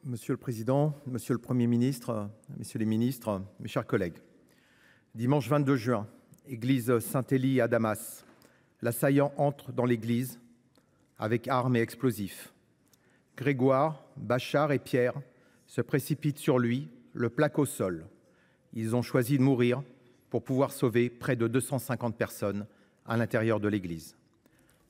Monsieur le président, monsieur le Premier ministre, messieurs les ministres, mes chers collègues, dimanche 22 juin, église Saint-Élie à Damas, l'assaillant entre dans l'église avec armes et explosifs. Grégoire, Bachar et Pierre se précipitent sur lui, le plaquent au sol. Ils ont choisi de mourir pour pouvoir sauver près de 250 personnes à l'intérieur de l'église.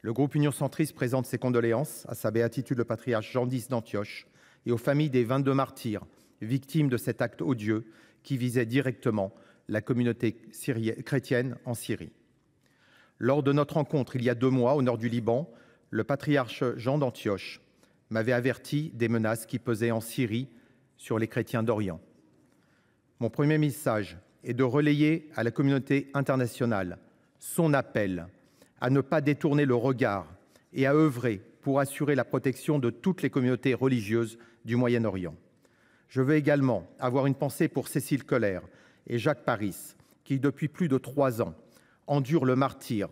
Le groupe Union Centriste présente ses condoléances à sa béatitude le patriarche Jean X d'Antioche et aux familles des 22 martyrs victimes de cet acte odieux qui visait directement la communauté chrétienne en Syrie. Lors de notre rencontre il y a 2 mois au nord du Liban, le patriarche Jean d'Antioche m'avait averti des menaces qui pesaient en Syrie sur les chrétiens d'Orient. Mon premier message est de relayer à la communauté internationale son appel à ne pas détourner le regard et à œuvrer pour assurer la protection de toutes les communautés religieuses du Moyen-Orient. Je veux également avoir une pensée pour Cécile Coller et Jacques Paris, qui depuis plus de 3 ans endurent le martyre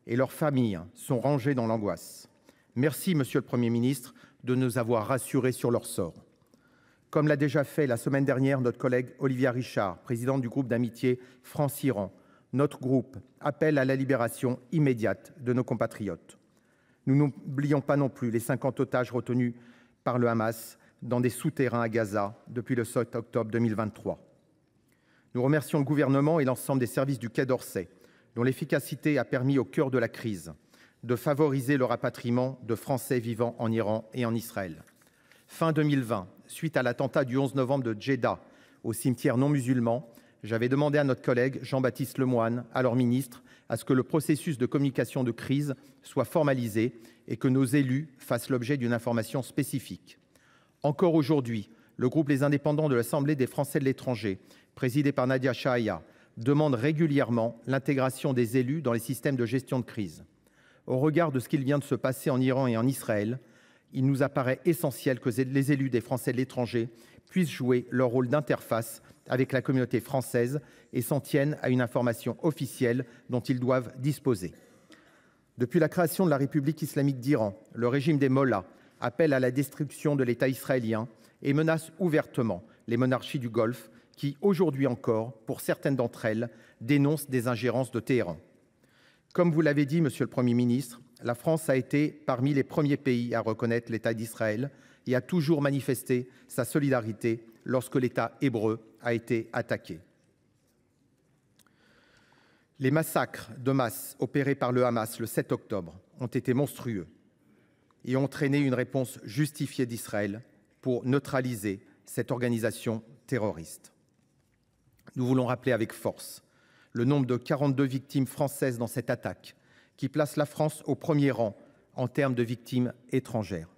et leurs familles sont rangées dans l'angoisse. Merci, Monsieur le Premier ministre, de nous avoir rassurés sur leur sort. Comme l'a déjà fait la semaine dernière notre collègue Olivia Richard, présidente du groupe d'amitié France-Iran, notre groupe appelle à la libération immédiate de nos compatriotes. Nous n'oublions pas non plus les 50 otages retenus par le Hamas dans des souterrains à Gaza depuis le 7 octobre 2023. Nous remercions le gouvernement et l'ensemble des services du Quai d'Orsay, dont l'efficacité a permis au cœur de la crise de favoriser le rapatriement de Français vivant en Iran et en Israël. Fin 2020, suite à l'attentat du 11 novembre de Djeddah au cimetière non musulman, j'avais demandé à notre collègue Jean-Baptiste Lemoyne, alors ministre, à ce que le processus de communication de crise soit formalisé et que nos élus fassent l'objet d'une information spécifique. Encore aujourd'hui, le groupe Les Indépendants de l'Assemblée des Français de l'étranger, présidé par Nadia Chahaya, demande régulièrement l'intégration des élus dans les systèmes de gestion de crise. Au regard de ce qu'il vient de se passer en Iran et en Israël, il nous apparaît essentiel que les élus des Français de l'étranger puissent jouer leur rôle d'interface avec la communauté française et s'en tiennent à une information officielle dont ils doivent disposer. Depuis la création de la République islamique d'Iran, le régime des mollahs appelle à la destruction de l'État israélien et menace ouvertement les monarchies du Golfe qui, aujourd'hui encore, pour certaines d'entre elles, dénoncent des ingérences de Téhéran. Comme vous l'avez dit, Monsieur le Premier ministre, la France a été parmi les premiers pays à reconnaître l'État d'Israël et a toujours manifesté sa solidarité lorsque l'État hébreu a été attaqué. Les massacres de masse opérés par le Hamas le 7 octobre ont été monstrueux et ont entraîné une réponse justifiée d'Israël pour neutraliser cette organisation terroriste. Nous voulons rappeler avec force le nombre de 42 victimes françaises dans cette attaque, qui place la France au premier rang en termes de victimes étrangères.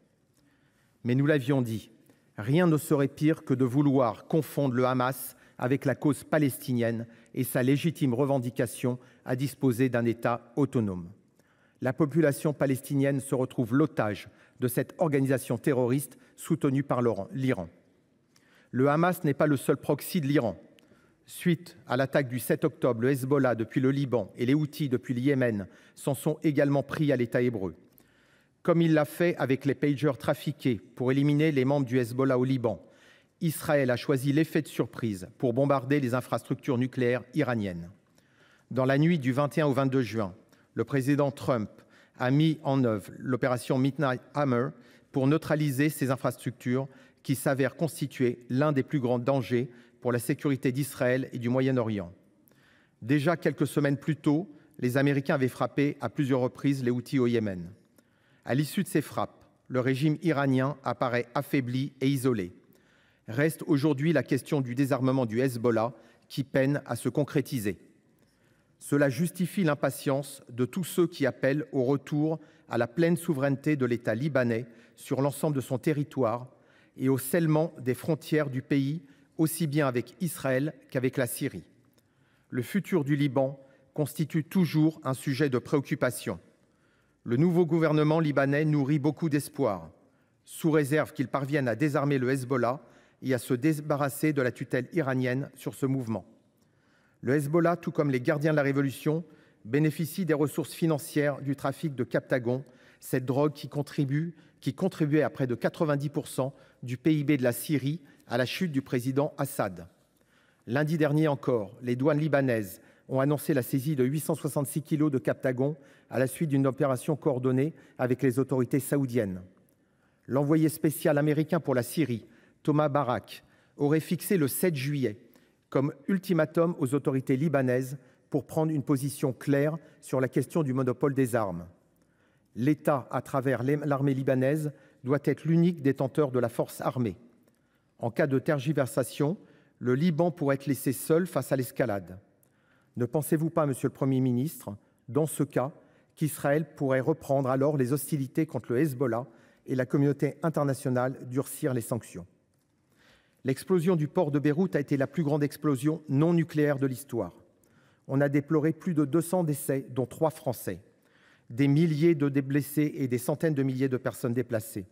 Mais nous l'avions dit, rien ne serait pire que de vouloir confondre le Hamas avec la cause palestinienne et sa légitime revendication à disposer d'un État autonome. La population palestinienne se retrouve l'otage de cette organisation terroriste soutenue par l'Iran. Le Hamas n'est pas le seul proxy de l'Iran. Suite à l'attaque du 7 octobre, le Hezbollah depuis le Liban et les Houthis depuis le Yémen s'en sont également pris à l'État hébreu. Comme il l'a fait avec les pagers trafiqués pour éliminer les membres du Hezbollah au Liban, Israël a choisi l'effet de surprise pour bombarder les infrastructures nucléaires iraniennes. Dans la nuit du 21 au 22 juin, le président Trump a mis en œuvre l'opération Midnight Hammer pour neutraliser ces infrastructures qui s'avèrent constituer l'un des plus grands dangers pour la sécurité d'Israël et du Moyen-Orient. Déjà quelques semaines plus tôt, les Américains avaient frappé à plusieurs reprises les Houthis au Yémen. À l'issue de ces frappes, le régime iranien apparaît affaibli et isolé. Reste aujourd'hui la question du désarmement du Hezbollah qui peine à se concrétiser. Cela justifie l'impatience de tous ceux qui appellent au retour à la pleine souveraineté de l'État libanais sur l'ensemble de son territoire et au scellement des frontières du pays, aussi bien avec Israël qu'avec la Syrie. Le futur du Liban constitue toujours un sujet de préoccupation. Le nouveau gouvernement libanais nourrit beaucoup d'espoir, sous réserve qu'il parvienne à désarmer le Hezbollah et à se débarrasser de la tutelle iranienne sur ce mouvement. Le Hezbollah, tout comme les gardiens de la révolution, bénéficie des ressources financières du trafic de Captagon, Cette drogue qui contribuait à près de 90% du PIB de la Syrie à la chute du président Assad. Lundi dernier encore, les douanes libanaises ont annoncé la saisie de 866 kilos de Captagon à la suite d'une opération coordonnée avec les autorités saoudiennes. L'envoyé spécial américain pour la Syrie, Thomas Barak, aurait fixé le 7 juillet comme ultimatum aux autorités libanaises pour prendre une position claire sur la question du monopole des armes. L'État, à travers l'armée libanaise, doit être l'unique détenteur de la force armée. En cas de tergiversation, le Liban pourrait être laissé seul face à l'escalade. Ne pensez-vous pas, Monsieur le Premier ministre, dans ce cas, qu'Israël pourrait reprendre alors les hostilités contre le Hezbollah et la communauté internationale durcir les sanctions? L'explosion du port de Beyrouth a été la plus grande explosion non nucléaire de l'histoire. On a déploré plus de 200 décès, dont 3 Français, des milliers de blessés et des centaines de milliers de personnes déplacées.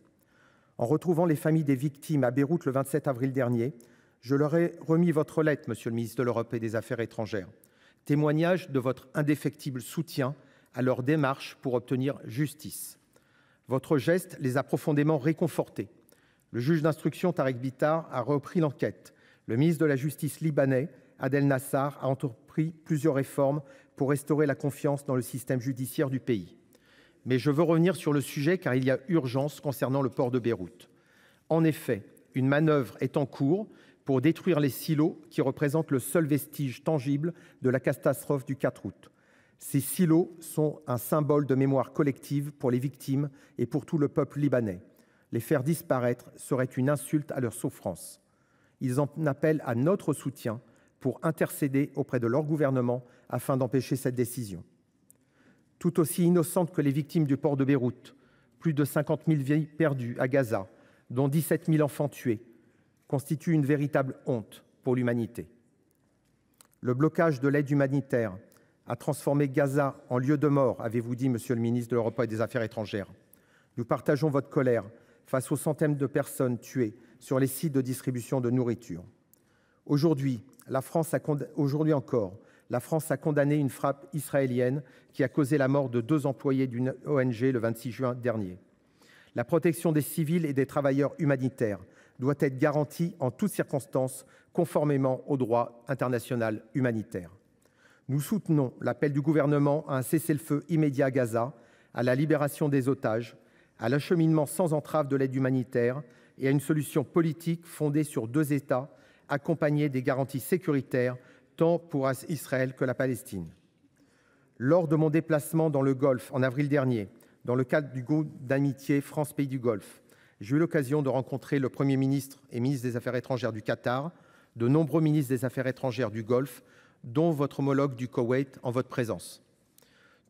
En retrouvant les familles des victimes à Beyrouth le 27 avril dernier, je leur ai remis votre lettre, Monsieur le ministre de l'Europe et des Affaires étrangères, témoignage de votre indéfectible soutien à leur démarche pour obtenir justice. Votre geste les a profondément réconfortés. Le juge d'instruction Tarek Bitar a repris l'enquête. Le ministre de la Justice libanais, Adel Nassar, a entrepris plusieurs réformes pour restaurer la confiance dans le système judiciaire du pays. Mais je veux revenir sur le sujet car il y a urgence concernant le port de Beyrouth. En effet, une manœuvre est en cours pour détruire les silos qui représentent le seul vestige tangible de la catastrophe du 4 août. Ces silos sont un symbole de mémoire collective pour les victimes et pour tout le peuple libanais. Les faire disparaître serait une insulte à leur souffrance. Ils en appellent à notre soutien pour intercéder auprès de leur gouvernement afin d'empêcher cette décision. Tout aussi innocentes que les victimes du port de Beyrouth, plus de 50 000 vies perdues à Gaza, dont 17 000 enfants tués, constituent une véritable honte pour l'humanité. Le blocage de l'aide humanitaire a transformé Gaza en lieu de mort, avez-vous dit, Monsieur le ministre de l'Europe et des Affaires étrangères. Nous partageons votre colère face aux centaines de personnes tuées sur les sites de distribution de nourriture. Aujourd'hui encore, la France a condamné une frappe israélienne qui a causé la mort de 2 employés d'une ONG le 26 juin dernier. La protection des civils et des travailleurs humanitaires doit être garantie en toutes circonstances, conformément au droit international humanitaire. Nous soutenons l'appel du gouvernement à un cessez-le-feu immédiat à Gaza, à la libération des otages, à l'acheminement sans entrave de l'aide humanitaire et à une solution politique fondée sur 2 États, accompagnée des garanties sécuritaires tant pour Israël que la Palestine. Lors de mon déplacement dans le Golfe en avril dernier, dans le cadre du groupe d'amitié France-Pays du Golfe, j'ai eu l'occasion de rencontrer le Premier ministre et ministre des Affaires étrangères du Qatar, de nombreux ministres des Affaires étrangères du Golfe, dont votre homologue du Koweït en votre présence.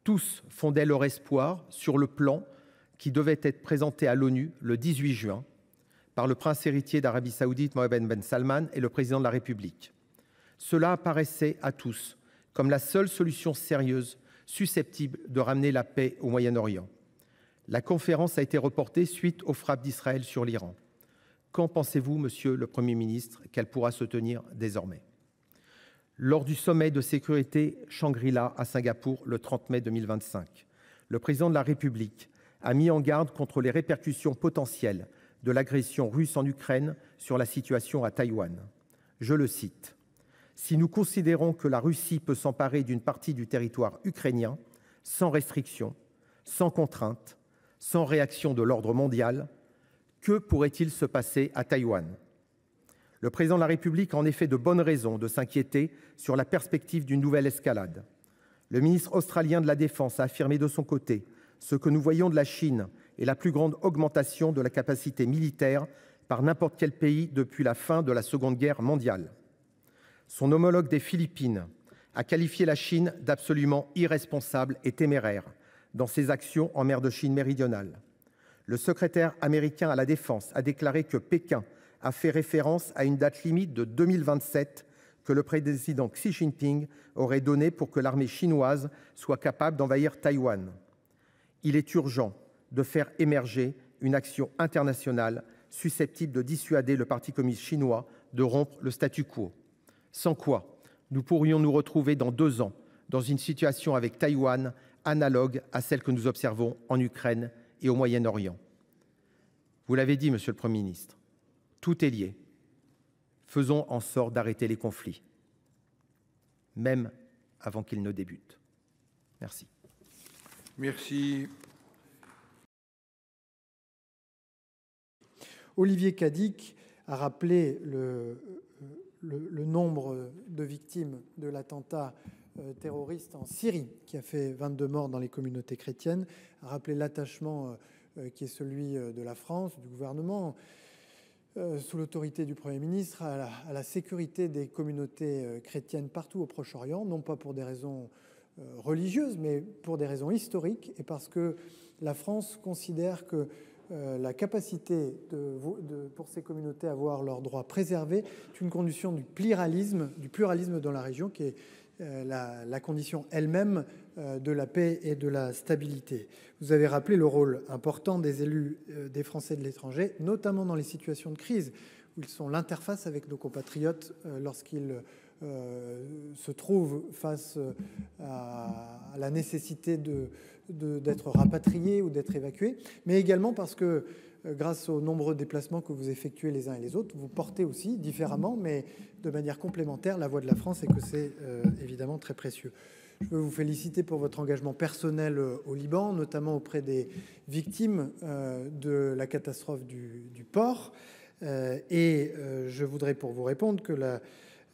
Tous fondaient leur espoir sur le plan qui devait être présenté à l'ONU le 18 juin par le prince héritier d'Arabie Saoudite Mohammed Ben Salman et le président de la République. Cela apparaissait à tous comme la seule solution sérieuse susceptible de ramener la paix au Moyen-Orient. La conférence a été reportée suite aux frappes d'Israël sur l'Iran. Quand pensez-vous, Monsieur le Premier ministre, qu'elle pourra se tenir désormais? Lors du sommet de sécurité Shangri-La à Singapour le 30 mai 2025, le président de la République a mis en garde contre les répercussions potentielles de l'agression russe en Ukraine sur la situation à Taïwan. Je le cite: « Si nous considérons que la Russie peut s'emparer d'une partie du territoire ukrainien sans restriction, sans contrainte, sans réaction de l'ordre mondial, que pourrait-il se passer à Taïwan ?» Le président de la République a en effet de bonnes raisons de s'inquiéter sur la perspective d'une nouvelle escalade. Le ministre australien de la Défense a affirmé de son côté: « Ce que nous voyons de la Chine est la plus grande augmentation de la capacité militaire par n'importe quel pays depuis la fin de la Seconde Guerre mondiale. » Son homologue des Philippines a qualifié la Chine d'absolument irresponsable et téméraire dans ses actions en mer de Chine méridionale. Le secrétaire américain à la Défense a déclaré que Pékin a fait référence à une date limite de 2027 que le président Xi Jinping aurait donnée pour que l'armée chinoise soit capable d'envahir Taïwan. Il est urgent de faire émerger une action internationale susceptible de dissuader le Parti communiste chinois de rompre le statu quo. Sans quoi, nous pourrions nous retrouver dans 2 ans dans une situation avec Taïwan analogue à celle que nous observons en Ukraine et au Moyen-Orient. Vous l'avez dit, Monsieur le Premier ministre, tout est lié. Faisons en sorte d'arrêter les conflits, même avant qu'ils ne débutent. Merci. Merci. Olivier Cadic a rappelé le nombre de victimes de l'attentat terroriste en Syrie, qui a fait 22 morts dans les communautés chrétiennes, a rappelé l'attachement qui est celui de la France, du gouvernement, sous l'autorité du Premier ministre, à la sécurité des communautés chrétiennes partout au Proche-Orient, non pas pour des raisons religieuses, mais pour des raisons historiques, et parce que la France considère que la capacité pour ces communautés à voir leurs droits préservés est une condition du pluralisme dans la région, qui est la condition elle-même de la paix et de la stabilité. Vous avez rappelé le rôle important des élus des Français de l'étranger, notamment dans les situations de crise, où ils sont l'interface avec nos compatriotes lorsqu'ils se trouvent face à la nécessité d'être rapatriés ou d'être évacués, mais également parce que grâce aux nombreux déplacements que vous effectuez les uns et les autres, vous portez aussi différemment, mais de manière complémentaire, la voix de la France, et que c'est évidemment très précieux. Je veux vous féliciter pour votre engagement personnel au Liban, notamment auprès des victimes de la catastrophe du port. Et je voudrais, pour vous répondre,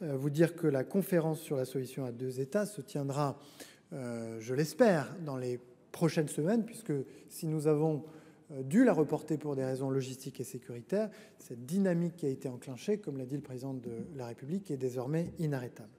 vous dire que la conférence sur la solution à deux États se tiendra, je l'espère, dans les prochaines semaines, puisque si nous avons dû la reporter pour des raisons logistiques et sécuritaires, cette dynamique qui a été enclenchée, comme l'a dit le président de la République, est désormais inarrêtable.